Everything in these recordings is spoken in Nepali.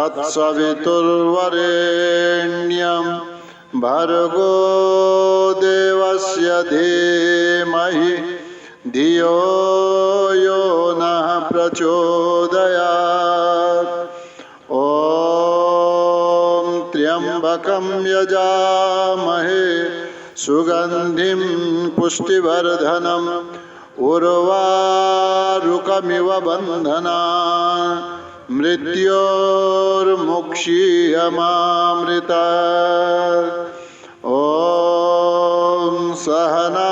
तत्सवितुर्वरेण्यं भर्गो देवस्य धीमहि धियो यो नः प्रचोदयात्। ॐ त्र्यंबकं यजामहे सुगंधिं पुष्टिवर्धनम् उर्वारुकमिव बन्धनान् मृत्योर्मुक्षीयमामृतात्। ॐ सहना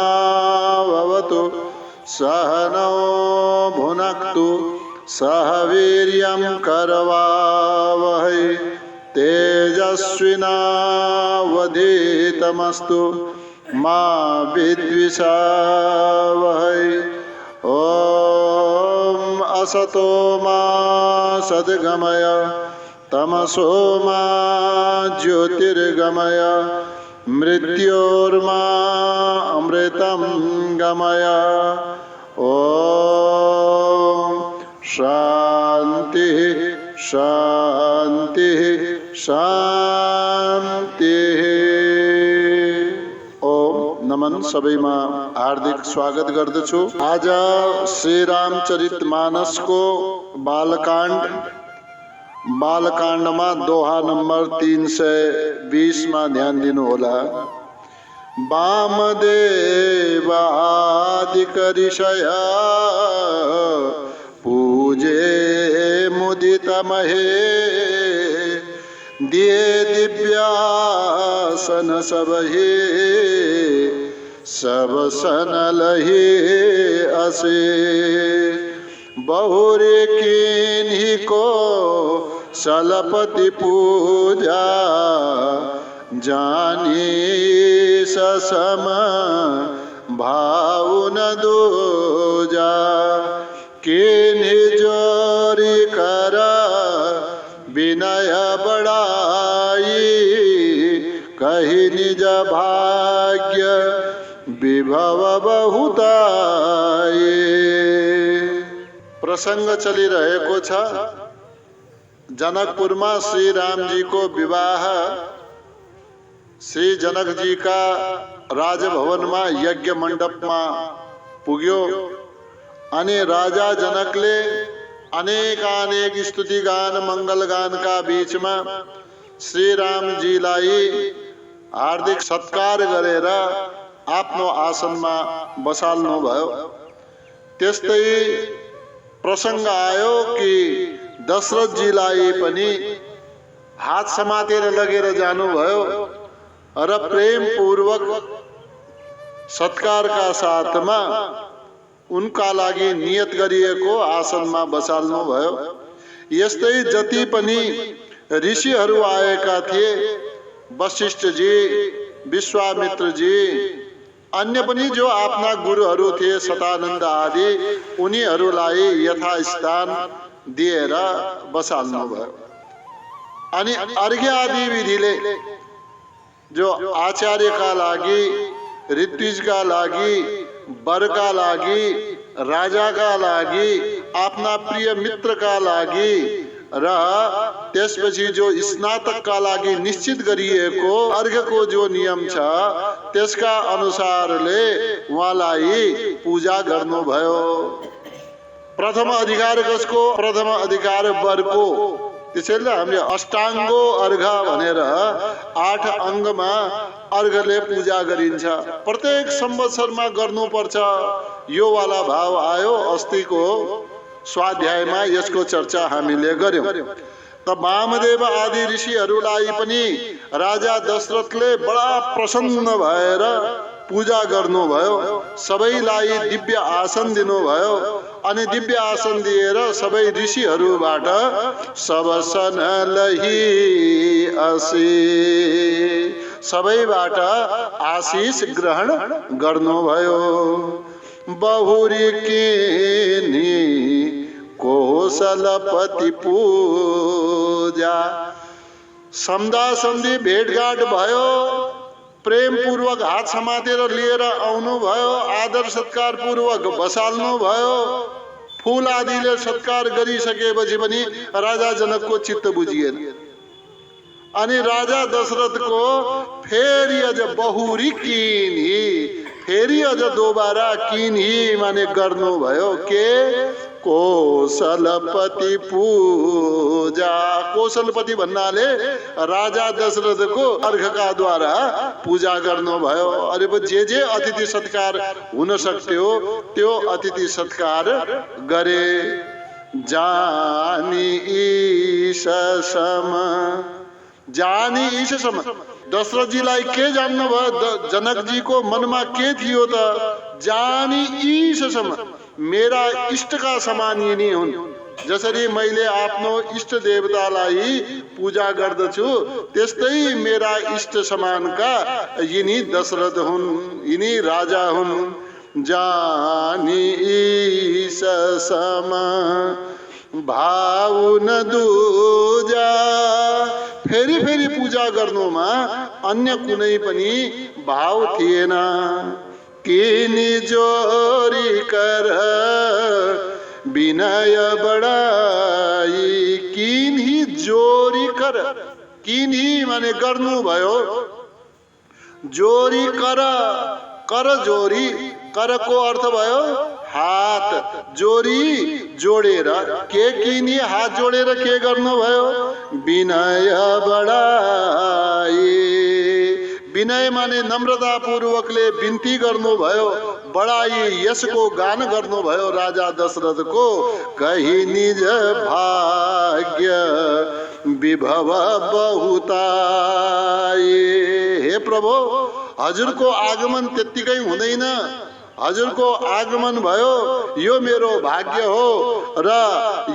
भवतु सहनौ भुनक्तु सह वीर्यं करवावहै तेजस्विनावधीतमस्तु मा विद्विषावहै। ॐ असतो मा सद्गमय तमसो मा ज्योतिर्गमय मृत्योर्मा अमृतं गमय। ॐ शांति शांति शांति। नमन सबैमा हार्दिक स्वागत गर्दछु। आज श्री रामचरितमानस को बालकांड में दोहा नंबर 320 में ध्यान दिनु होला। वामदेव आदिक ऋषया पूजे मुदित महे दिए दिव्यासन सबहे सब सन लहे असे। बहुरे किन्हीं को सलपति पूजा जानी ससम भाव न दूजा। किन्हीं जोरी कर विनय बड़ाई कही निज भाग्य विभव बहुताई। प्रसंग चलिरहेको छ। जनकपुर में श्री राम जी को विवाह श्री जनक जी का राजभवन में यज्ञ मंडप में पुग्यो अनि राजा जनकले अनेक स्तुति गान मंगल गान का बीच में श्री राम जी लाई हार्दिक सत्कार गरेर आफ्नो आसन में बसाल्नु भयो। त्यस्तै प्रसंग आयो कि दशरथ जी लाई पनि हात समातेर लगेर जानु भयो र प्रेम पूर्वक सत्कार का साथ में उनका लागि नियत गरिएको आसन में बसाल्नु भयो। यस्तै जति पनि ऋषिहरू आएका थिए, वशिष्ठ जी, विश्वामित्र जी, अन्य पनि जो आफ्ना गुरुहरू थिए सतानंद आदि, उनीहरूलाई यथास्थान दिएर बसाल्नु भयो। अनि अर्घ्य आदि विधिले जो आचार्य का लागि, ऋत्विज का लागि, वर का लागि, राजा का लागि, आफ्ना प्रिय मित्र का लागि र त्यसपछि जो स्नातक का लागि निश्चित गरिएको अर्घको जो नियम छ त्यसका अनुसारले उहाँलाई पूजा गर्नुभयो। प्रथम अधिकार कसको? प्रथम अधिकार वरको। त्यसैले हामीले अष्टाङ्गो अर्घ भनेर 8 अङ्गमा अर्घले पूजा गरिन्छ। प्रत्येक संवत्सरमा गर्नुपर्छ यो वाला भाव आयो। अस्तिको स्वाध्यायमा यसको चर्चा हामीले गर्यौं। त वामदेव आदि ऋषिहरूलाई पनि राजा दशरथले बडा प्रसन्न भएर पूजा गर्नुभयो। सबैलाई दिव्य आसन दिनुभयो अनि दिव्य आसन दिएर सबै ऋषिहरूबाट सब सन लही असी, सबैबाट आशीष ग्रहण गर्नुभयो। बहुरी किन्ही कौशलपति पूजा। समदा समधी भेटघाट भयो, प्रेम पूर्वक हात समातेर लिएर आउनु भयो, आदर सत्कार पूर्वक बसाल्नु भयो, फूल आदिले सत्कार गरिसकेपछि पनि राजा जनकको चित्त बुझिएन। अनि राजा दशरथको फेरि अझ बहुरी किन्ही, फेरि अझ दोबारा किन्ही माने गर्नुभयो के कौशलपति पूजा। कौशलपति भन्नाले राजा दशरथको अर्घका द्वारा पूजा गर्नुभयो। अरे जे अतिथि सत्कार हुन सक्थ्यो त्यो अतिथि सत्कार गरे। जानी ईश सम, जानी ईश सम। दशरथजीलाई के जान्नु भयो? जनकजीको मनमा के थियो त? जानी ईश सम, मेरा इष्टका समान यिनी हुन्। जसरी मैले आफ्नो इष्ट देवतालाई पूजा गर्दछु त्यस्तै मेरा इष्ट समानका यिनी दशरथ हुन्, यिनी राजा हुन्। जानी ईश सम भाउ न दूजा। फेरि फेरि पूजा गर्नुमा अन्य कुनै पनि भाव थिएन। किनी जोरी कर विनय बढाई, किन्ही जोरी कर, किन्ही माने गर्नु भयो, जोरी कर, कर जोरी, करको अर्थ भयो हात, जोरी जोडेर, के किनी हात जोडेर के गर्नु भयो? विनय बढाई, विनय माने नम्रता पूर्वकले बिन्ती गर्नुभयो, बढाई यसको गान गर्नुभयो राजा दशरथको। कही निज भाग्य विभव बहुताई। हे प्रभु, हजुरको आगमन त्यत्तिकै हुँदैन, हजुरको आगमन भयो यो मेरो भाग्य हो र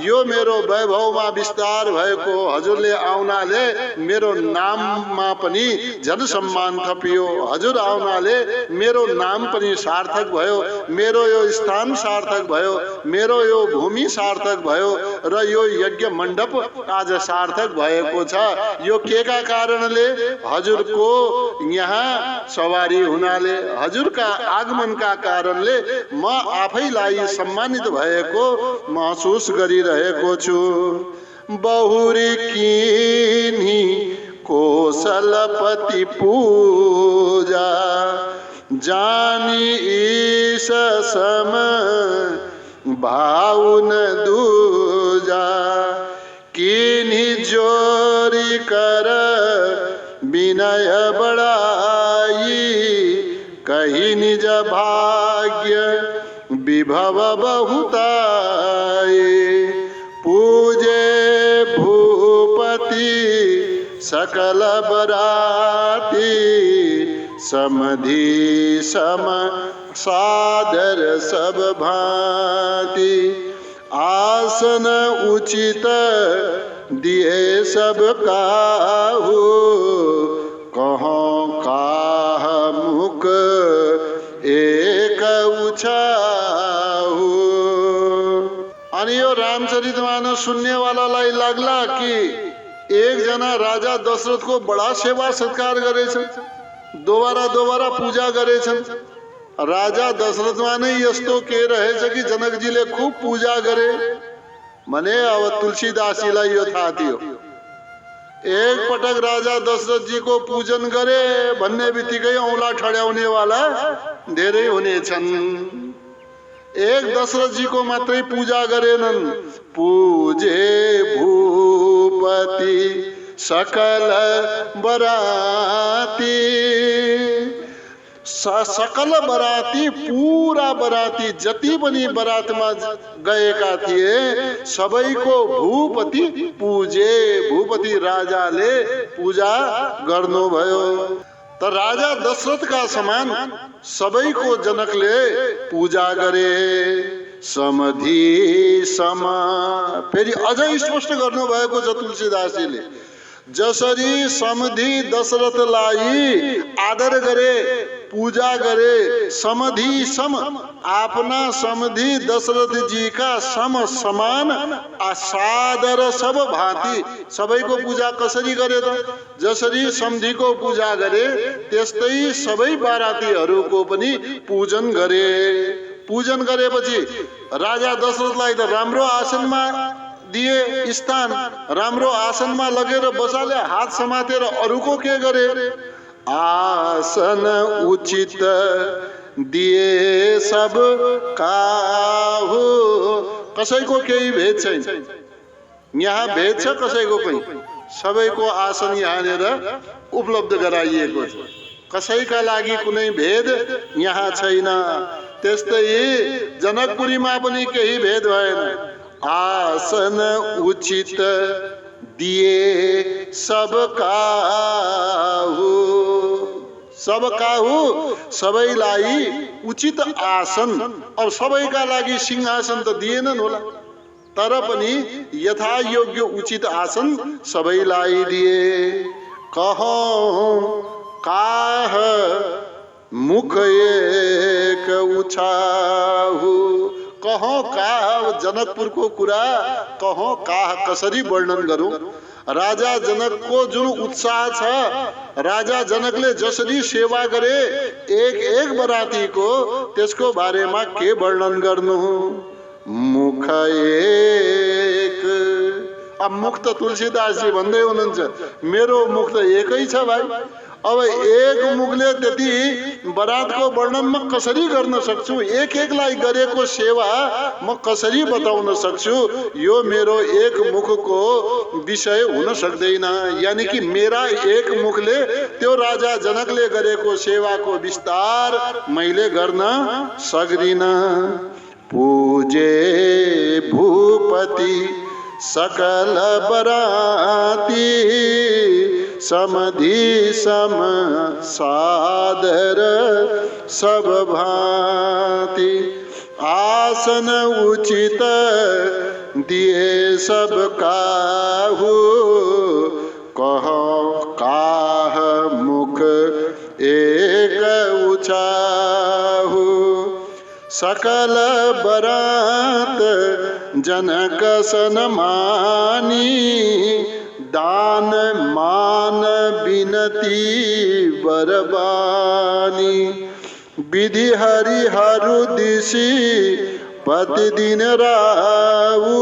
यो मेरो वैभवमा विस्तार भएको हजुरले आउनाले मेरो नाममा पनि जन सम्मान थपियो। हजुर आउनाले मेरो नाम पनि सार्थक भयो, मेरो यो स्थान सार्थक भयो, मेरो यो भूमि सार्थक भयो र यो यज्ञ मण्डप आज सार्थक भएको छ। यो केका कारणले? हजुरको यहाँ सवारी हुनाले, हजुरका आगमनका कारणले म आफैलाई सम्मानित भएको महसुस गरिरहेको छु। बहुरी किन्ही कौशलपति पूजा, जानी ईश सम भाउ न दूजा। किन्ही जोरी कर विनय बढाई, कही निज भाग्य विभव बहुताई। पूजे भूपति सकल बराती, समधि सम सादर सब भांति। आसन उचित दिए सब काहू, कहों काह मुख एक उछाहु। अनि यो रामचरितमानस सुन्नेवालालाई लाग्ला कि एकजना राजा दशरथको बडा सेवा सत्कार गरेछन्, दोबारा दोबारा पूजा गरेछन्। राजा दशरथमा नै यस्तो के रहेछ कि जनकजीले खूब पूजा गरे भने अब तुलसीदासजीलाई यो थाहा थियो। एक पटक राजा दशरथजीको पूजन गरे भन्ने बित्तिकै औँला ठड्याउने वाला धेरै हुनेछन्। एक दशरथजीको मात्रै पूजा गरेनन्, पूजे भूपति सकल बराती। सकल बराती, पूरा बराती जति पनि बरातमा गएका थिए सबैको भूपति पूजे, भूपति राजाले पूजा गर्नुभयो। त राजा दशरथका समान सबैको जनकले पूजा गरे। समधि सम, फेरि अझै स्पष्ट गर्नुभएको छ तुलसीदासजीले। जसरी समधि दशरथलाई आदर गरे, पूजा गरे, समधि सम आफ्ना समधि दशरथ जी का सम समान असादर सब भांति। सबैको पूजा कसरी गरे त? जसरी समधिको पूजा गरे त्यस्तै सबै बारातीहरूको पनि पूजन गरे। पूजन गरेपछि राजा दशरथलाई त राम्रो आसनमा दिए स्थान, राम्रो आसनमा लगेर बसाले, हात समातेर अरूको के गरे? आसन उचित दिए सब काहु। कसैको केही भेद छैन, यहाँ भेद छ कसैको पनि, सबैको आसन यहाँनिर उपलब्ध गराइएको छ, कसैका लागि कुनै भेद यहाँ छैन। त्यस्तै जनकपुरीमा पनि केही भेद भएन। आसन उचित दिए सब काहु, सब काहु सबैलाई उचित आसन। अब सबैका लागि सिंहासन त दिएनन् होला, तर पनि यथा योग्य उचित आसन सबैलाई दिए। कहौं काह मुख एक उछाहु। कहो काह जनकपुरको कुरा, कहो काह कसरी वर्णन गरौं? राजा जनकको जुन उत्साह छ, राजा जनकले जसरी सेवा गरे एक एक बरातीको, त्यसको बारेमा के वर्णन गर्नु? मुख एक। अब मुख त तुलसीदासजी भन्दै हुनुहुन्छ, मेरो मुख त एकै छ भाइ। अब एक मुखले त्यति बरातको वर्णन म कसरी गर्न सक्छु? एक एकलाई गरेको सेवा म कसरी बताउन सक्छु? यो मेरो एक मुखको विषय हुन सक्दैन। यानी कि मेरा एक मुखले त्यो राजा जनकले गरेको सेवाको विस्तार मैले गर्न सक्दिन। पूजे भूपति सकल बराती, समधि सम सादर सब भांति। आसन उचित दिए सब काहु, कहो काह मुख एक उछाहु। सकल बरात जनक सन्मानी, दान मान बिनती बरबानी। विधि हरिहरु दिशी पति दिन राऊ,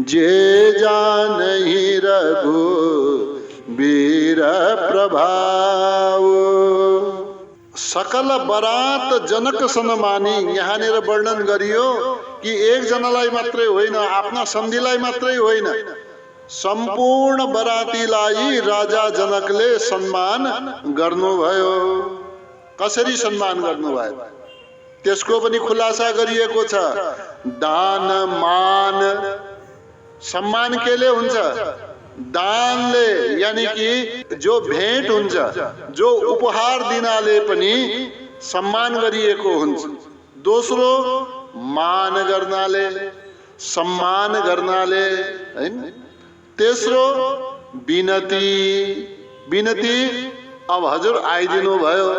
जे जानहि रघु वीर प्रभाव। सकल बरात जनक सन्मानी, यहाँनिर वर्णन गरियो कि एकजनालाई मात्रै होइन, आफ्ना सन्धिलाई मात्रै होइन, सम्पूर्ण बरातीलाई राजा जनकले सम्मान गर्नुभयो। कसरी सम्मान गर्नुभयो त्यसको पनि खुलासा गरिएको छ। दान मान, सम्मान केले हुन्छ? दानले, यानी कि जो भेट हुन्छ, जो उपहार दिनाले पनि सम्मान गरिएको हुन्छ। दोस्रो मान गर्नाले, सम्मान गर्नाले, हैन? तेस्रो बिनती। बिनती, अब हजुर आइदिनु भयो,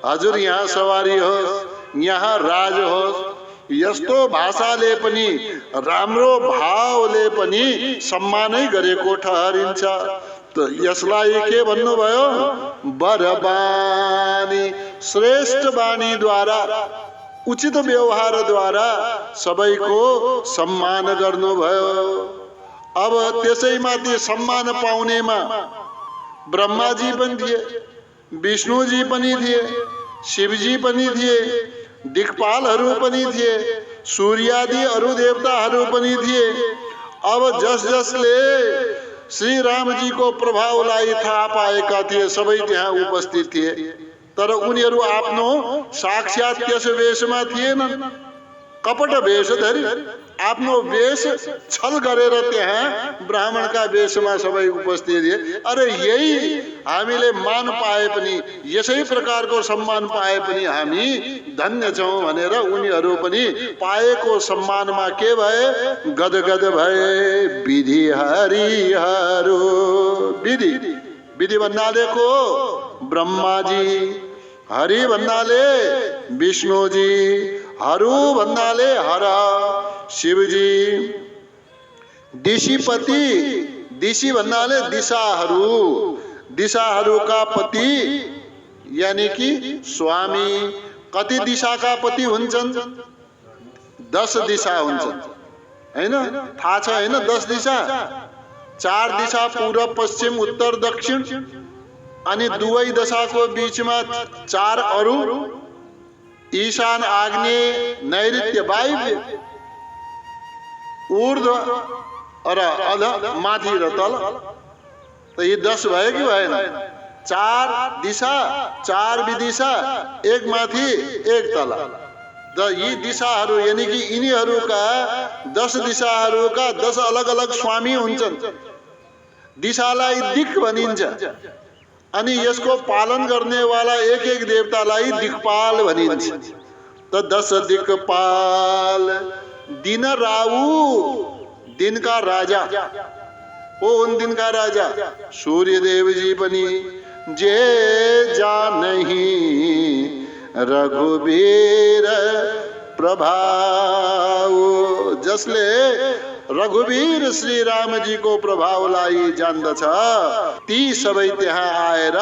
हजुर यहाँ सवारी होस्, यहाँ राज होस्, यस्तो भाषाले पनि, राम्रो भावले पनि सम्मानै गरेको ठहरिन्छ। त यसलाई के भन्नुभयो? बरबानी, श्रेष्ठ बानीद्वारा, उचित व्यवहारद्वारा सबैको सम्मान गर्नुभयो। अब त्यसैमाथि सम्मान पाउनेमा ब्रह्माजी पनि थिए, विष्णुजी पनि थिए, शिवजी पनि थिए, दिक्पालहरू पनि थिए, सूर्यादि अरु देवताहरू पनि थिए। अब जस जसले श्री रामजीको प्रभावलाई थाहा पाएका थिए सबै त्यहाँ उपस्थित थिए, तर उनीहरू आफ्नो साक्षात त्यस वेशमा थिएनन्। कपट वेश धरी आफ्नो वेश छल गरेर त्यहाँ ब्राह्मणका वेशमा सबै उपस्थित थिए। अरे यही हामीले मान पाए पनि, यसै प्रकारको सम्मान पाए पनि हामी धन्य छौं भनेर उनीहरू पनि पाएको सम्मानमा के भए? गदगद भए। विधि हरिहरु, विधि, विधि भन्नाले को? ब्रह्माजी, हरि भन्नाले विष्णुजी, हरु भन्नाले हर शिवजी, दिशीपति, दिशी भन्नाले दिशाहरू, दिशाहरूका पति यानी कि स्वामी, कति दिशाका पति हुन्छन्? 10 दिशा हुन्छन् हैन? थाहा छ हैन? 10 दिशा, 4 दिशा पूर्व पश्चिम उत्तर दक्षिण, अनि दुवै दिशाको बीचमा 4 अरू, ईशान आग्नेय नैऋत्य वायव्य, ऊर्ध्व र अध, माथि र तल। त यी 10 भयो कि भएन? 4 दिशा, 4 विदिशा, 1 माथि 1 तल। र यी दिशाहरू यानी कि यिनीहरूका 10 दिशाहरूका 10 अलग अलग स्वामी हुन्छन्। दिशालाई दिक् भनिन्छ, अनि यसको पालन गर्नेवाला एक एक देवतालाई दिक्पाल भनिन्छ। त 10 दिक्पाल, दिन राहु, दिन का राजा हो, उन दिन का राजा सूर्य देव जी पनि जे जानहि रघुवीर प्रभाव, जसले रघुवीर श्री राम जी को प्रभावलाई जान्दछ ती सबै त्यहाँ आएर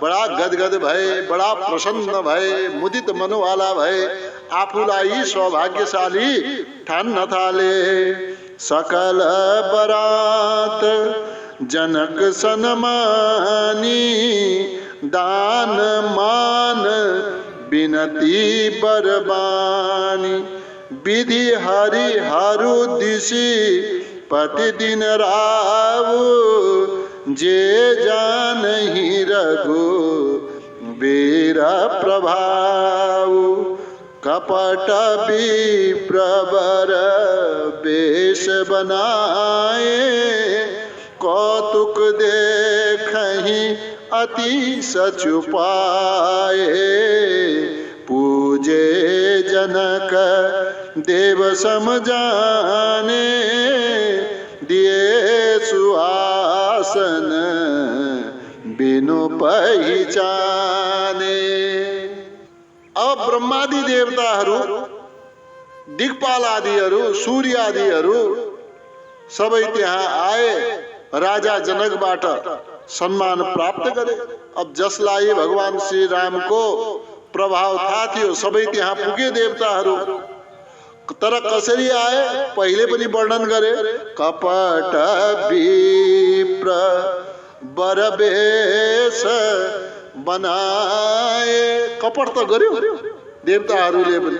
बडा गदगद भए, बडा प्रसन्न भए, मुदित मनवाला भए, आफूलाई सौभाग्यशाली ठान्न थाले। सकल बरात जनक सन्मानी, दान मान बिनती बरबानी, विधि हरिहरु दिशी पति दिन रावु, जे जानहि रघु वीर प्रभाव। कपट विप्रवर वेश बनाए, कौतुक देखहि अति सचुपाए। पूजे जनक देव समझाने, दिए सुआसन बिनु पहिचाने। अब ब्रह्मादि देवताहरू, दिक्पाल आदिहरू, सूर्य आदिहरू सबै त्यहाँ आए, राजा जनकबाट सम्मान प्राप्त गरे। अब जसलाई भगवान श्री राम को प्रभाव थाहा थियो सबै त्यहाँ पुगे देवताहरू। तर कसरी आए पहिले पनि वर्णन गरे। कपट विप्र बरवेश बनाए, कपट त गर्यो देवताहरूले पनि।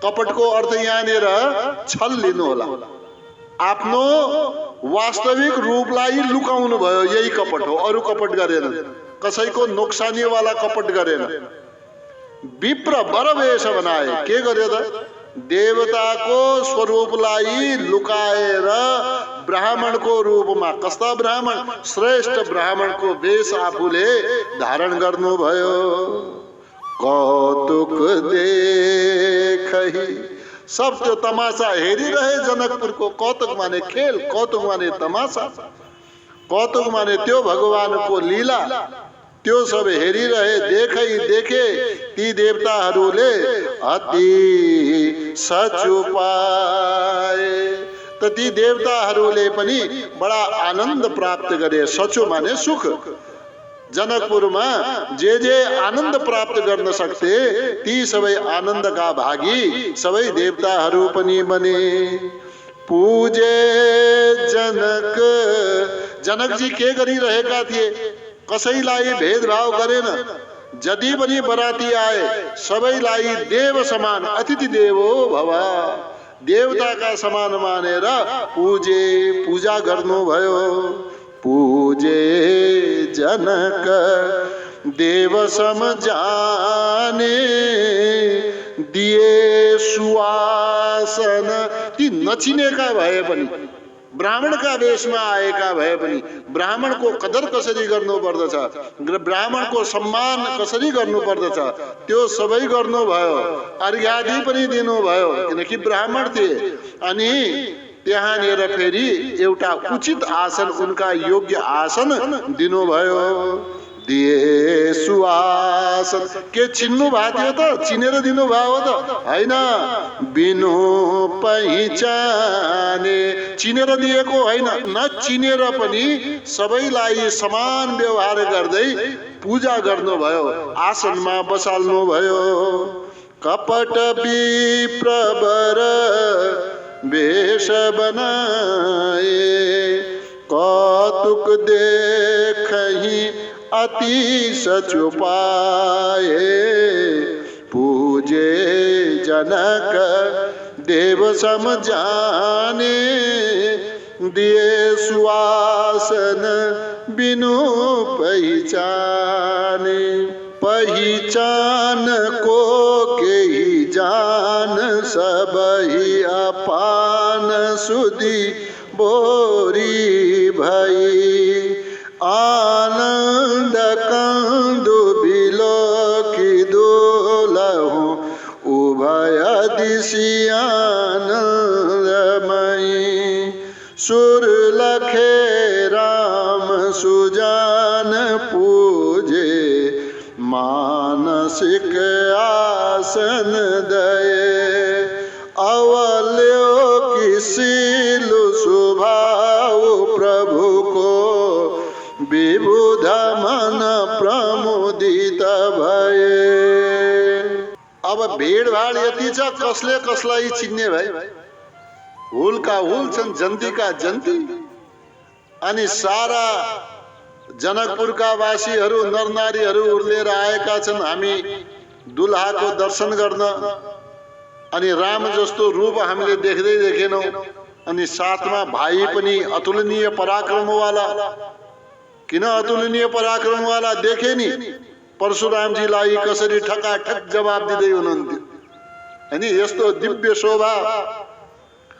कपटको अर्थ यहाँनिर छल लिनु होला, आफ्नो वास्तविक रूपलाई लुकाउनु भयो, यही कपट हो, अरू कपट गरेन, कसैको नोक्सानी वाला कपट गरेन। विप्र बरवेश बनाए, के गर्यो त? देवताको स्वरूपलाई लुकाएर ब्राह्मणको रूपमा, कस्ता ब्राह्मण? श्रेष्ठ ब्राह्मणको वेश आफूले धारण गर्नुभयो। कौतुक देखहि, सब त्यो तमासा हेरिरहे जनकपुरको। कौतुक माने खेल, कौतुक माने तमासा, कौतुक माने त्यो भगवानको लीला, त्यो सब हेरिरहे। देखै देखे ती देवताहरूले अति सचुपाए, त ती देवताहरूले पनि बडा आनन्द प्राप्त गरे। सचु माने सुख। जनकपुरमा जे आनन्द प्राप्त गर्न सक्थे ती सबै आनन्दका भागी सबै देवताहरू पनि बने। पूजे जनक, जनकजी के गरिरहेका थिए? कसैलाई भेदभाव गरेन। जति पनि बराती आए सबैलाई देव समान, अतिथि देवो भव, देवताका समान मानेर पूजे, पूजा गर्नुभयो। पूजे जनक देव समझाने, दिए सुवासन। ती नचिनेका भए पनि, ब्राह्मणका वेशमा आएका भए पनि ब्राह्मणको कदर कसरी गर्नुपर्दछ, ब्राह्मणको सम्मान कसरी गर्नुपर्दछ त्यो सबै गर्नुभयो। अर्घ्यादि पनि दिनुभयो, किनकि ब्राह्मण थिए। अनि त्यहाँनिर फेरि एउटा उचित आसन, उनका योग्य आसन दिनुभयो। दिए सुआसन, के चिन्नु भएको थियो त? चिनेर दिनुभयो हो त? हैन, बिनु पहिचाने, चिनेर दिएको होइन। नचिनेर पनि सबैलाई समान व्यवहार गर्दै पूजा गर्नुभयो, आसनमा बसाल्नुभयो। कपट विप्रवर वेश बनाए, कौतुक देखहि अति सचुपाए, पूजे जनक देव सम जाने, दिए सुवासन बिनु पहचाने, पहचान को के ही जान सबहि अपान सुधि बोरी भई, आनंद कंदु बिलो की दुलहु उभय दिशि आनंदमयी, सुर लखे राम सुजान पूजे, मानसिक आसन दये, अवल्यो की सीलु सुभाव प्रभु को, विबुध मन प्रमुदित भये। अब भेडभाड यति छ, कसले कसलाई चिन्ने भाइ, हुलका हुल छन्, जन्तीका जन्ती। अनि सारा जनकपुरका वासीहरू नरनारीहरू उर्लेर आएका छन् हामी दुल्हाको दर्शन गर्न। अनि राम जस्तो रूप हामीले देख्दै देखेनौं। अनि साथमा भाइ पनि अतुलनीय पराक्रमवाला। किन अतुलनीय पराक्रमवाला देखे नि परशुरामजीलाई कसरी ठकाठक जवाब दिँदै हुनुहुन्थ्यो। अनि यस्तो दिव्य शोभा।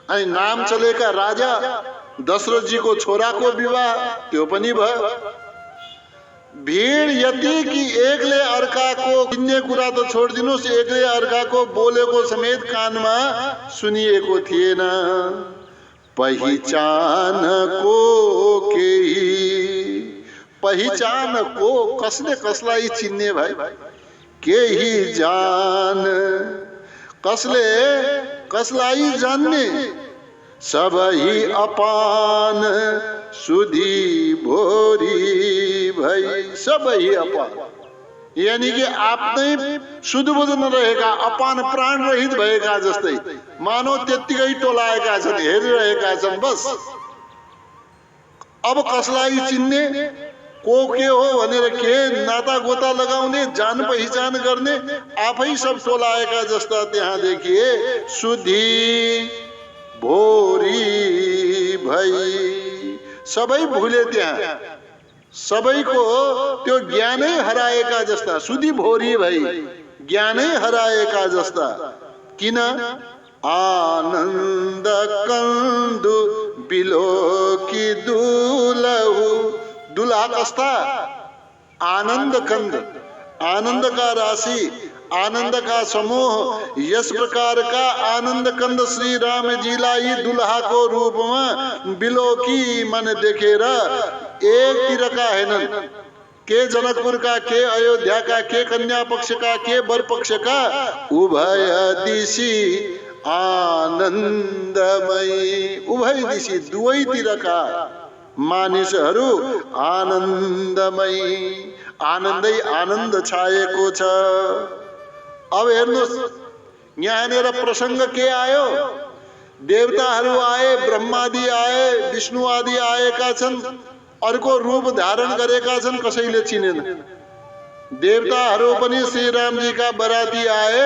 अनि नाम चलेका राजा दशरथजीको छोराको विवाह त्यो पनि भयो। भीड यति कि एकले अर्काको चिन्ने कुरा त छोडिदिनुस्, एकले अर्काको बोलेको समेत कानमा सुनिएको थिएन। पहिचान को केही, पहिचान को कसले कसलाई चिन्ने भाइ, केही जान कसले कसलाई जान्ने, सबही अपान सुधी भोरी भई, सबही अपान यानी कि आफ्नै सुधबुध नरहेका अपान प्राण रहित भएका जस्तै मानव त्यत्तिकै टोलाएका छन्, हेरिरहेका छन् बस। अब कसलाई चिन्ने, को के हो भनेर के नाता गोता लगाउने, जान पहिचान गर्ने, आफै सब टोलाएका जस्ता त्यहाँ देखिए। सुधी भोरी भई, सबै भुले त्यहाँ, सबैको त्यो ज्ञानै हराएका जस्ता। सुधी भोरी भई, ज्ञानै हराएका जस्ता। किन? आनन्द कंदु बिलोकी दुलहु, दुल्हा कस्ता? आनंद कंद, आनंद का राशि, आनंद का समूह। यस प्रकार का आनंद कंद श्री राम जीलाई दुल्हा को रूप में बिलोकी मन देखेर एक तिरका हैनन्। के जनकपुर का, के अयोध्या का, के कन्या पक्ष का, के वर पक्ष का, उभय दिशि आनन्दमयी, उभय दिशि दुवै तिरका मानिसहरू आनन्दमयी, आनन्दै आनन्द छाएको छ। अब हेर्नुहोस् यहाँनिर प्रसंग के आयो, देवताहरू आए, ब्रह्मादि आए, विष्णु आदि आएका छन्, अर्को रूप धारण गरेका छन्, कसैले चिनेन। देवताहरू पनि श्री रामजी का बराती आए,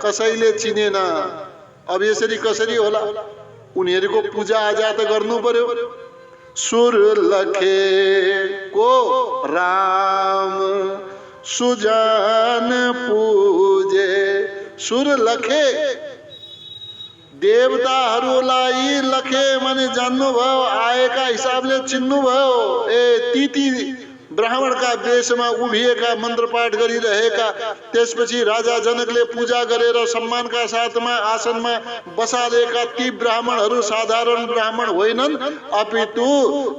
कसैले चिनेन। अब यसरी कसरी होला? उनीहरूको पूजा आजा त गर्नु पर्यो। सुर लखे को राम सुजान पूजे, सुर लखे देवताहरूलाई लखे माने जान्नु भयो, आएका हिसाबले चिन्नु भयो। ए तिती ब्राह्मणका वेशमा उभिएका मन्त्रपाठ गरिरहेका, त्यसपछि राजा जनकले पूजा गरेर सम्मानका साथमा आसनमा बसालेका ती ब्राह्मणहरू साधारण ब्राह्मण होइनन्, अपितु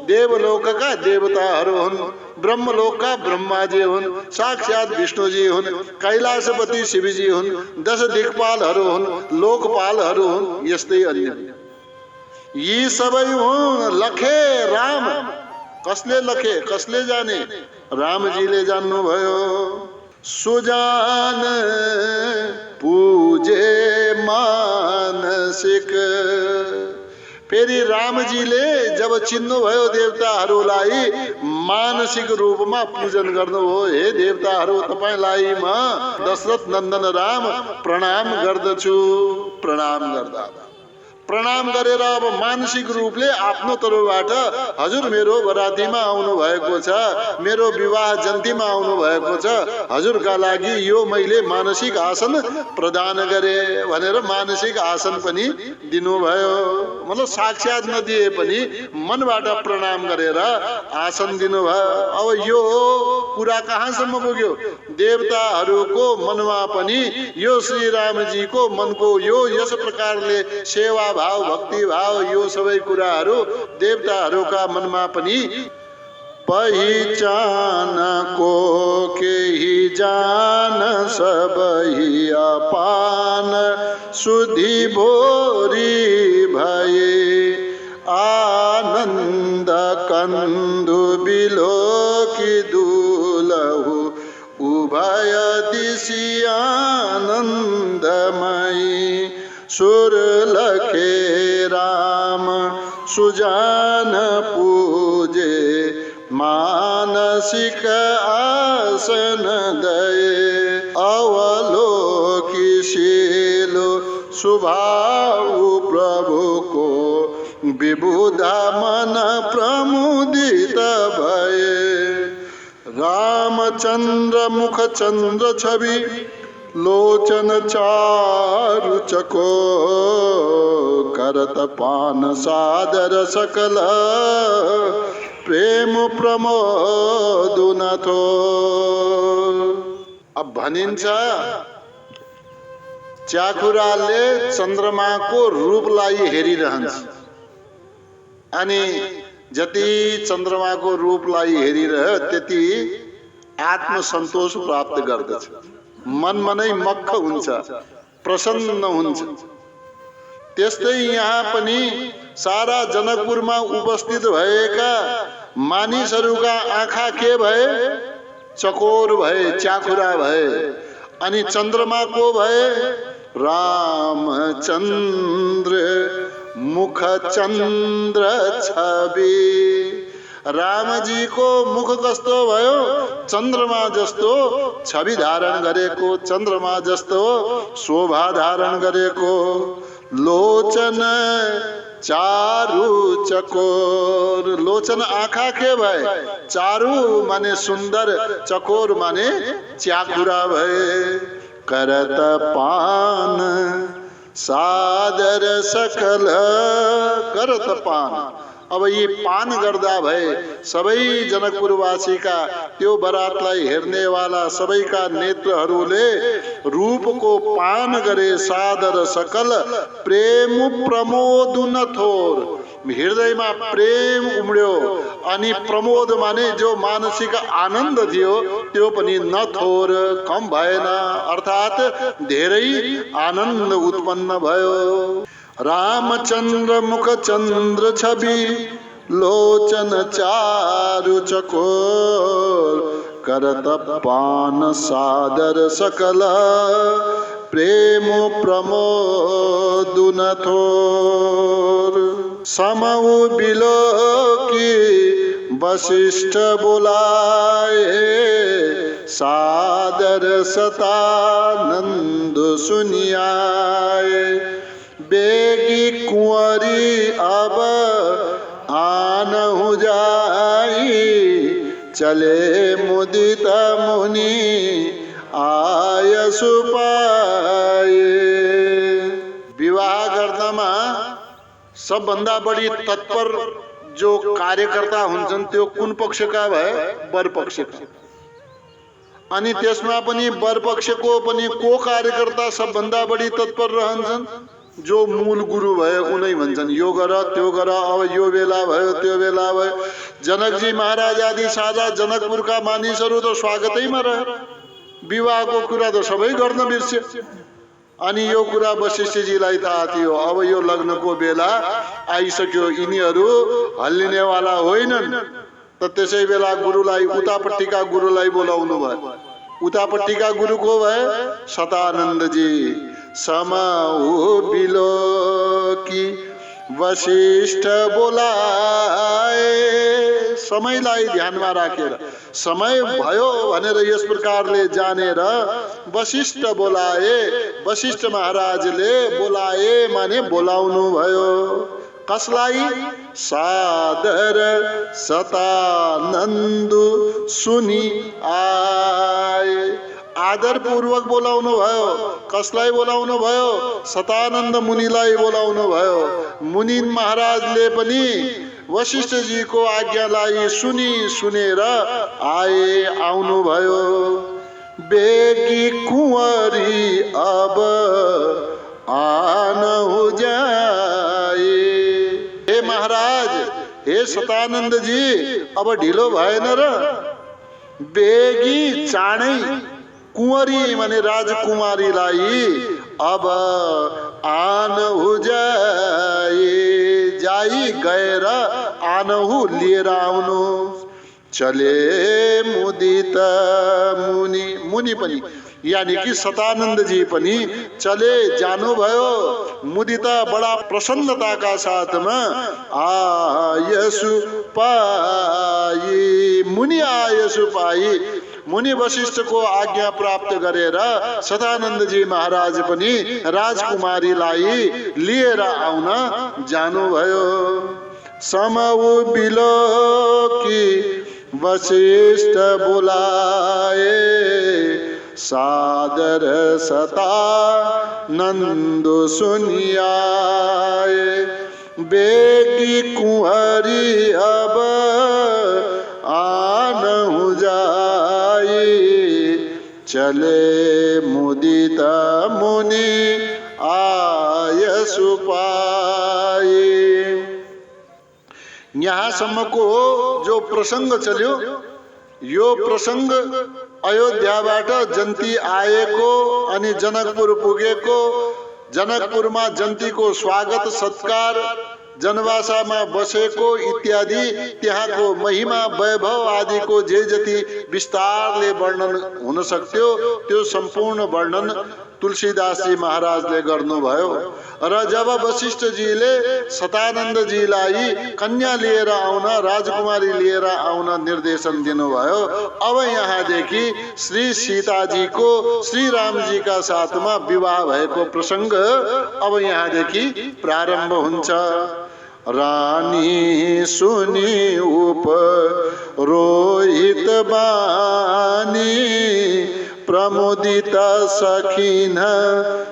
देवलोकका देवताहरू हुन्, ब्रह्मलोकका ब्रह्माजी हुन्, साक्षात विष्णुजी हुन्, कैलाशपति शिवजी हुन्, 10 दिक्पालहरू हुन्, लोकपालहरू हुन्, यस्तै अन्य यी सबै हुन्। लखे राम, कसले लखे, कसले जाने? रामजीले जान्नु भयो। सुजान पूजे मानसिक। फेरि रामजीले जब चिन्नुभयो देवताहरूलाई मानसिक रूपमा पूजन गर्नुभयो। हे देवताहरू, तपाईलाई म दशरथ नन्दन राम प्रणाम गर्दछु। प्रणाम गरेर अब मानसिक रूपले आफ्नो तर्फबाट हजुर मेरो बरातीमा आउनु भएको छ, मेरो विवाह जन्तीमा आउनु भएको छ, हजुरका लागि यो मैले मानसिक आसन प्रदान गरे भनेर मानसिक आसन पनि दिनुभयो। मतलब साक्षात नदिए पनि मनबाट प्रणाम गरेर आसन दिनुभयो। अब यो कुरा कहाँसम्म पुग्यो? देवताहरूको मनमा पनि यो श्री रामजीको मनको यो यस प्रकारले सेवा भाव भक्ति भाव यो सबै कुराहरू देवताहरूका मनमा पनि पहिचान को केही जान सबही अपान सुधि भोरी भए आनन्द कन्दु बिलोकी दुलहु उभय दिशि आनन्दमयी सुर लखे राम सुजान पूजे मानसिक आसन दये अवलोकिशीलो स्वभाव प्रभु को विबुधा मन प्रमुदित भये। रामचंद्र मुख चंद्र छवि लोचन चारु चको करत पान सादर सकल प्रेम प्रमोद नथो। अब भनिन्छ च्याखुराले चन्द्रमाको रूपलाई हेरिरहन्छ अनि जति चन्द्रमाको रूपलाई हेरिरह्यो त्यति आत्मसन्तोष प्राप्त गर्दछ, मनमा नै मक्ख हुन्छ, प्रसन्न हुन्छ। त्यस्तै यहाँ पनि सारा जनकपुरमा उपस्थित भएका मानिसहरूका आँखा के भए? चकोर भए, च्याखुरा भए। अनि चन्द्रमा को भए? रामचन्द्र मुख चन्द्र छवि। रामजी को मुख कस्तो भयो? चन्द्रमा जस्तो छवि धारण गरेको, चन्द्रमा जस्तो शोभा धारण गरेको। लोचन चारु चकोर। लोचन आँखा के भए? चारु माने सुन्दर, चकोर माने च्याखुरा भए। करत पान सादर सकल। करत पान, अब ये पान गर्दा भए सबै जनकपुरवासीका त्यो बरातलाई हेर्नेवाला सबैका नेत्रहरूले रूपको पान गरे। सादर सकल प्रेम प्रमोद नथोर। हृदयमा प्रेम उम्ड्यो अनि प्रमोद माने जो मानसिक आनन्द थियो त्यो पनि नथोर, कम भएन, अर्थात धेरै आनन्द उत्पन्न भयो। रामचन्द्र मुख चन्द्र छवि लोचन चारु चकोर करत पान सादर सकल प्रेम प्रमोद नथोर। समऊ बिलोकी वशिष्ठ बोलाए सादर सतानंद सुनियाए। बेगी कुंवरी अब आनहु जाई चले मुदित मुनि आय सुपाए। विवाह गर्नमा सबभन्दा बढी तत्पर जो कार्यकर्ता हुन्छन् त्यो कुन पक्षका भए? वर पक्षका। अनि त्यसमा पनि वर पक्षको पनि को कार्यकर्ता सबभन्दा बढी तत्पर रहन्छन्? जो मूल गुरु भए उनै भन्छन् यो गर त्यो गर, अब यो बेला भयो त्यो बेला भयो। जनकजी महाराज आदि साझा जनकपुरका मानिसहरू त स्वागतैमा रहे, विवाहको कुरा त सबै गर्न बिर्से। अनि यो कुरा वशिष्ठजीलाई थाहा थियो, अब यो लग्नको बेला आइसक्यो, यिनीहरू हल्लिनेवाला होइनन्। त त्यसै बेला गुरुलाई, उतापट्टिका गुरुलाई बोलाउनु भयो। उतापट्टिका गुरु को भए? सतानन्दजी। समऊ बिलोकी वशिष्ठ बोलाए। समयलाई ध्यानमा राखेर समय भयो भनेर यस प्रकारले जानेर वशिष्ठ बोलाए। वशिष्ठ महाराजले बोलाए माने बोलाउनु भयो। कसलाई? सादर सतानन्दु सुनि आए। आदर पूर्वक बोलाउनु भयो। कसलाई बोलाउनु भयो? सतानन्द मुनिलाई बोलाउनु भयो। मुनि महाराजले पनि वशिष्ठजीको आज्ञालाई सुनेर आउनु भयो। बेगी कुंवरी अब आनहु जाए। हे महाराज, हे सतानंद जी, अब ढिलो भएन र? बेगी चाँडै कुंवरी माने राजकुमारीलाई अब आनहु जाए। जाई गएर आनहु लिएर आउनु। चले मुदित मुनि। मुनि पनि यानी कि सतानंद जी पनि चले जानुभयो। मुदित बडा प्रसन्नताका साथमा आयसु पाई। मुनि आयसु पाई। मुनि वशिष्ठको आज्ञा प्राप्त गरेर सतानंद जी महाराज पनि राजकुमारीलाई लिएर आउन जानुभयो। समऊ बिलोकी वशिष्ठ बोलाए। सादर सतानन्दु सुनि आए। बेगी कुंवरी अब आनहु जाए। चले मुदित मुनि आयसु पाए। यहाँसम्मको जो प्रसंग चल्यो, यो प्रसंग अयोध्याबाट जन्ती आएको अनि जनकपुर पुगेको, जनकपुरमा जन्तीको स्वागत सत्कार, जनवासामा बसेको इत्यादि, त्यहाँको महिमा वैभव आदिको जे जति विस्तारले वर्णन हुन सक्थ्यो त्यो सम्पूर्ण वर्णन तुलसीदासजी महाराजले गर्नुभयो। र जब वशिष्ठजीले सतानन्दजीलाई कन्या लिएर आउन, राजकुमारी लिएर आउन निर्देशन दिनुभयो, अब यहाँदेखि श्री सीताजीको श्री रामजीका साथमा विवाह भएको प्रसंग अब यहाँदेखि प्रारम्भ हुन्छ। रानी सुनि उप रोहित बानी। प्रमुदित सखीन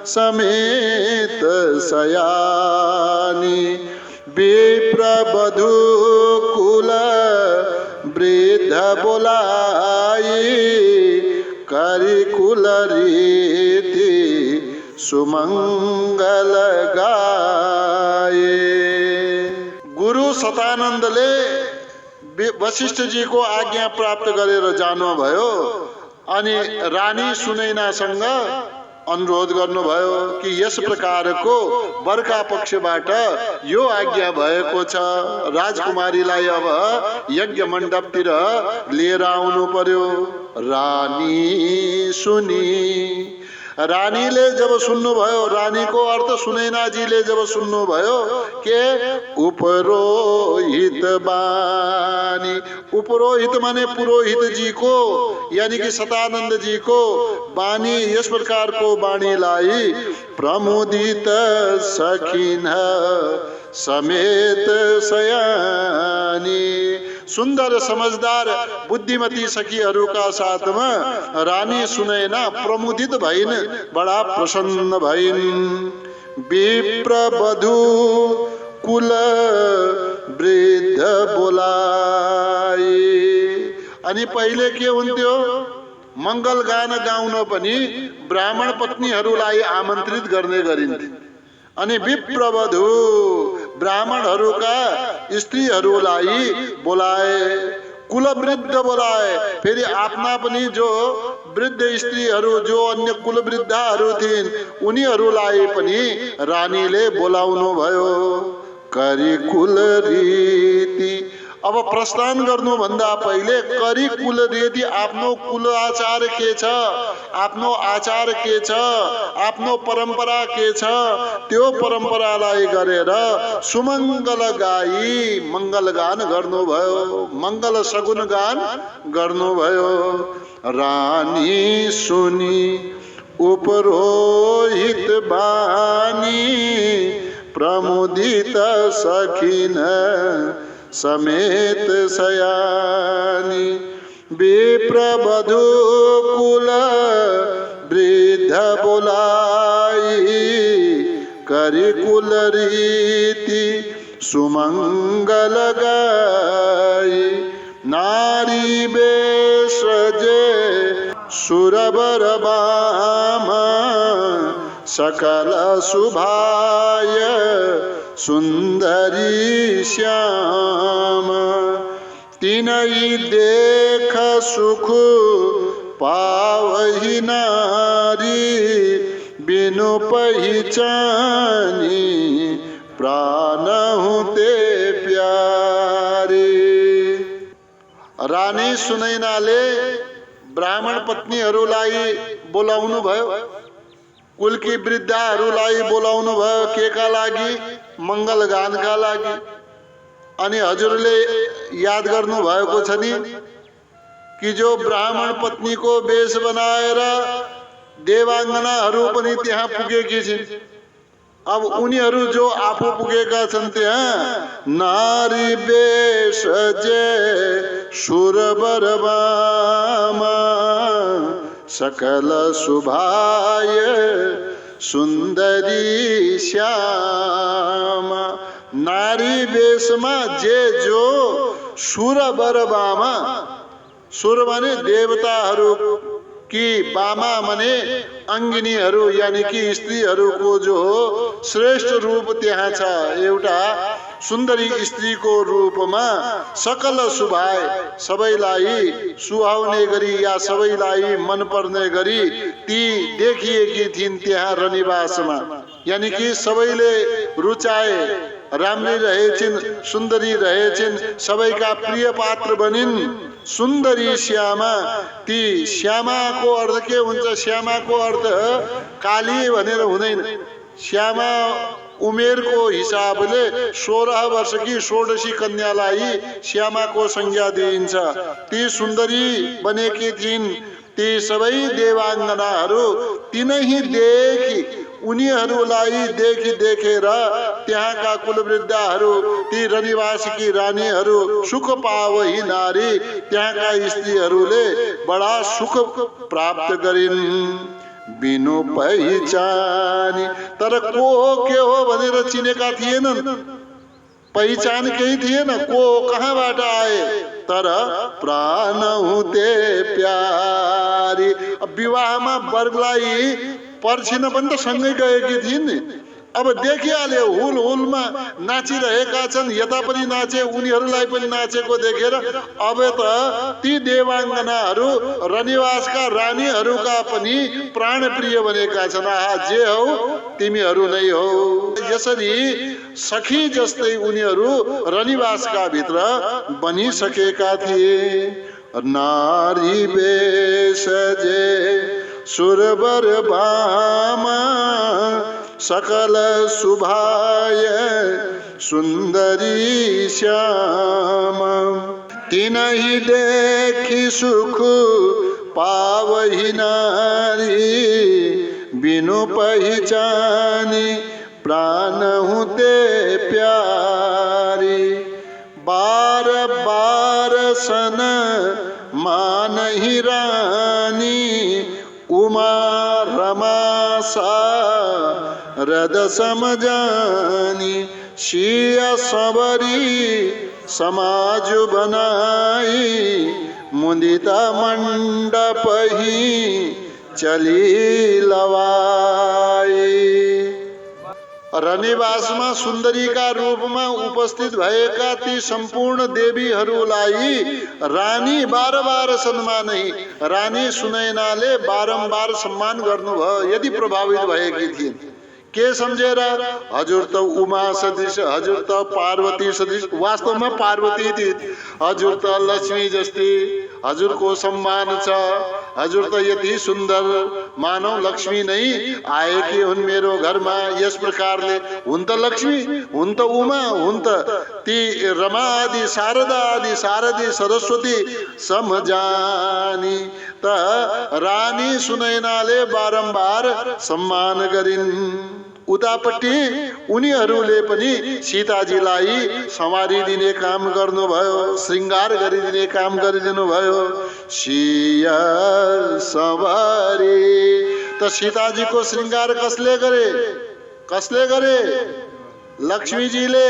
समेत सयानी। विप्रवधू कुल वृद्ध बोलाई। करि कुल रीति सुमंगल गाए। गुरु सतानन्दले वशिष्ठजीको आज्ञा प्राप्त गरेर जानुभयो अनि रानी सुनैनासँग अनुरोध गर्नुभयो कि यस प्रकारको बरका पक्षबाट यो आज्ञा भएको छ, राजकुमारीलाई अब यज्ञ मण्डपतिर लिएर आउनु पर्यो। रानी सुनी। रानीले जब सुन्नुभयो, रानीको अर्थ सुनैनाजीले जब सुन्नुभयो के उपरोहित बानी। उपरोहित माने पुरोहित जी को यानी कि सतानंद जी को बानी, यस प्रकार को बाणीलाई प्रमुदित सखीन समेत सयानी। सुंदर समझदार बुद्धिमती सखीहरूका साथमा रानी सुनैना प्रमुदित भइन्, बडा प्रसन्न भइन्। विप्रवधू कुल वृद्ध बोलाई। अनि पहिले के हुन्थ्यो, मंगल गान गाउन पनि ब्राह्मण पत्नीहरूलाई आमन्त्रित गर्ने गरिन्थ्यो। अनि विप्रवधू ब्राह्मणहरूका स्त्रीहरूलाई बोलाए, कुलवृद्ध बोलाए। फेरि आफ्ना पनि जो वृद्ध स्त्रीहरू, जो अन्य कुलवृद्धाहरू थिइन्, उनीहरूलाई पनि रानीले बोलाउनु भयो। करि कुल रीति अब प्रस्थान गर्नुभन्दा पहिले करी कुल रेदी आफ्नो कुल आचार के छ, आफ्नो आचार के छ, आफ्नो परम्परा के छ, त्यो परम्परालाई गरेर सुमङ्गल गाई मङ्गल गान गर्नुभयो, मङ्गल सगुन गान गर्नुभयो। रानी सुनी उपरोहित बानी प्रमुदित सखिन समेत सयानी विप्रवधू कुल वृद्ध बोलाई करि कुल रीति सुमंगल गाई नारी बेश जे सुरबर बाम सकल शुभाय सुंदरी श्याम तिनई देख सुख पावहि नारी बिनु पहिचानी प्राण हुते प्यारे। रानी सुनैनाले ब्राह्मण पत्नीहरूलाई बोलाउनु भयो, कुलकी वृद्धाहरूलाई बोलाउनु भयो, केका लागि? मङ्गल गानका लागि। अनि हजुरले याद गर्नु भएको छ नि कि जो ब्राह्मण पत्नीको वेश बनाएर देवाङ्गनाहरू पनि त्यहाँ पुगेकी छिन्। अब उनीहरू जो आफू पुगेका छन् त्यहाँ नारी वेश जे सुरबर बामा सकल शुभाय सुंदरी श्यामा। नारी वेशमा जे जो सुरबर बामा, सुर माने देवताहरू कि बामा माने अंगिनीहरू यानी कि स्त्रीहरूको जो श्रेष्ठ रूप त्यहाँ छ, एउटा सुन्दरी स्त्रीको रूपमा सकल शुभाय सबैलाई सुहाउने गरी या सबैलाई मन पर्ने गरी ती देखिएकी थिइन् त्यहाँ रनिवासमा। यानी कि सबैले रुचाए, राम्री रहेछिन्, सुन्दरी रहेछिन्, सबैका प्रिय पात्र बनिन् सुन्दरी श्यामा। ती श्यामाको अर्थ के हुन्छ? श्यामाको अर्थ काली भनेर हुँदैन। श्यामा उमेरको हिसाबले 16 वर्षकी षोडशी कन्यालाई श्यामाको संज्ञा दिइन्छ। ती सुन्दरी बनेकी थिइन्। ती सबै देवाङ्गनाहरू तिनै देखि उनीहरूलाई देखि देखेर त्यहाँका कुलवृद्धाहरू ती रनिवासकी रानीहरू सुख पावही नारी, त्यहाँका स्त्रीहरूले बडा सुख प्राप्त गरिन् बिनु पहिचानी। तर को के हो भनेर चिनेका थिएनन्, पहिचान केही थिएन, को कहाँबाट आए, तर प्राण हुते प्यारी। विवाहमा वर्गलाई पर्छिन पनि त सँगै गएकी थिइन् नि। अब देखिहाल्यो हुल हुलमा नाचिरहेका छन्, यता पनि नाचे, उनीहरूलाई पनि नाचेको देखेर अब त ती देवाङ्गनाहरू रनिवासका रानीहरूका पनि प्राणप्रिय बनेका छन्। आहा, जे हौ तिमीहरू नै हौ। यसरी सखी जस्तै उनीहरू रनिवासका भित्र बनिसकेका थिए। नारी वेश जे सुरबर बामा सकल शुभाय सुंदरी श्यामा। तिनहि देखि सुख पावहि नारी बिनु पहिचानी प्राण हुते प्यारी। बार बार सन मानहि रानी उमा रमा सारद समजानी। शिया सबरी समाज बनाई मुदिता मंडप ही चली लवाई। रनिवासमा सुन्दरीका रूपमा उपस्थित भएका ती सम्पूर्ण देवीहरूलाई रानी बार सम्मानै, रानी सुनैनाले बारम्बार सम्मान गर्नुभयो। यदि प्रभावित भएकी थिइन् के सम्झेर? हजुर त उमा सदृश, हजुर त पार्वती सदृश, वास्तवमा पार्वती थी, हजुर त लक्ष्मी जस्ती, हजुरको सम्मान छ, हजुर त यति सुन्दर, मानव लक्ष्मी नै आएकी हुन् मेरो घरमा। यस प्रकारले हुन् त लक्ष्मी, हुन् त उमा, हुन् त ती रमा आदि शारदा आदि शारदी सरस्वती सम्झानी त रानी सुनैनाले बारम्बार सम्मान गरिन्। उतापट्टि उनीहरूले पनि सीताजीलाई संवारिदिने काम गर्नुभयो, श्रृंगार गरिदिने काम गरिदिनु भयो। सिया सवारी त सीताजीको श्रृंगार कसले गरे? कसले गरे? लक्ष्मीजीले,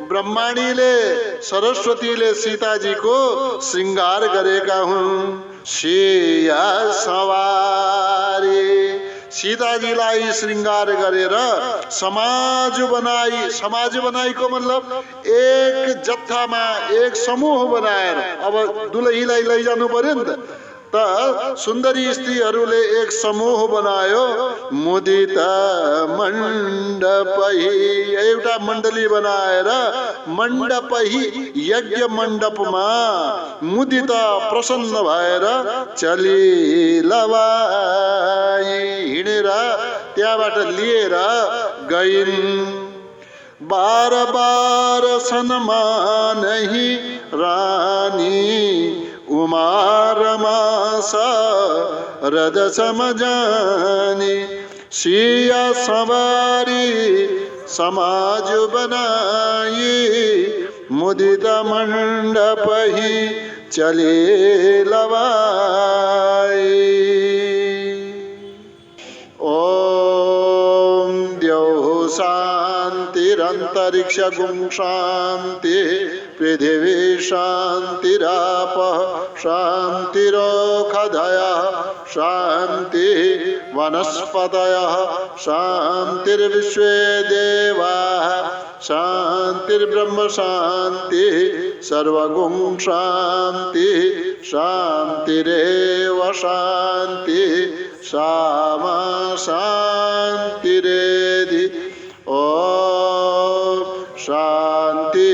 ब्रह्माणीले, सरस्वतीले सीताजीको श्रृंगार गरेका हुन्। सिया सवारी सीताजीलाई श्रृंगार गरेर समाज बनाई। समाज बनाईको मतलब एक जत्थामा एक समूह बनाएर, अब दुलहीलाई लैजानु पर्यो नि त सुन्दरी स्त्रीहरूले एक समूह बनायो। मुदित मण्डपहि एउटा मण्डली बनाएर मण्डपहि यज्ञ मण्डपमा मुदित प्रसन्न भएर चली लवाई हिँडेर त्यहाँबाट लिएर गइन्। बार बार सन्मानहि रानी उमा रमा शारद समझानी। सिया सवारी समाज बनाई मुदित मंडपहि चले लवाई। ओम द्यौः शान्तिरन्तरिक्ष गुं शान्ति पृथिवी शान्तिरापः शान्तिरोषधयः शान्ति वनस्पतयः शान्तिर्विश्वे देवाः शान्तिर्ब्रह्म शान्ति सर्वगुं शान्ति शान्तिरेव शान्ति सामा शान्तिरेधि। ओम शान्ति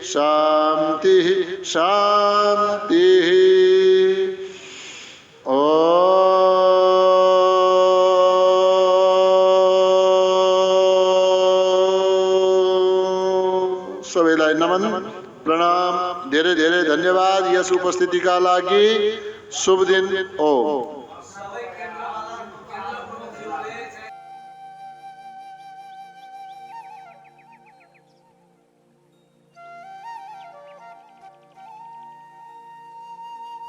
शान्ति शान्ति। सबैलाई नमन प्रणाम, धेरै धेरै धन्यवाद यस उपस्थितिका लागि। शुभ दिन। ओम।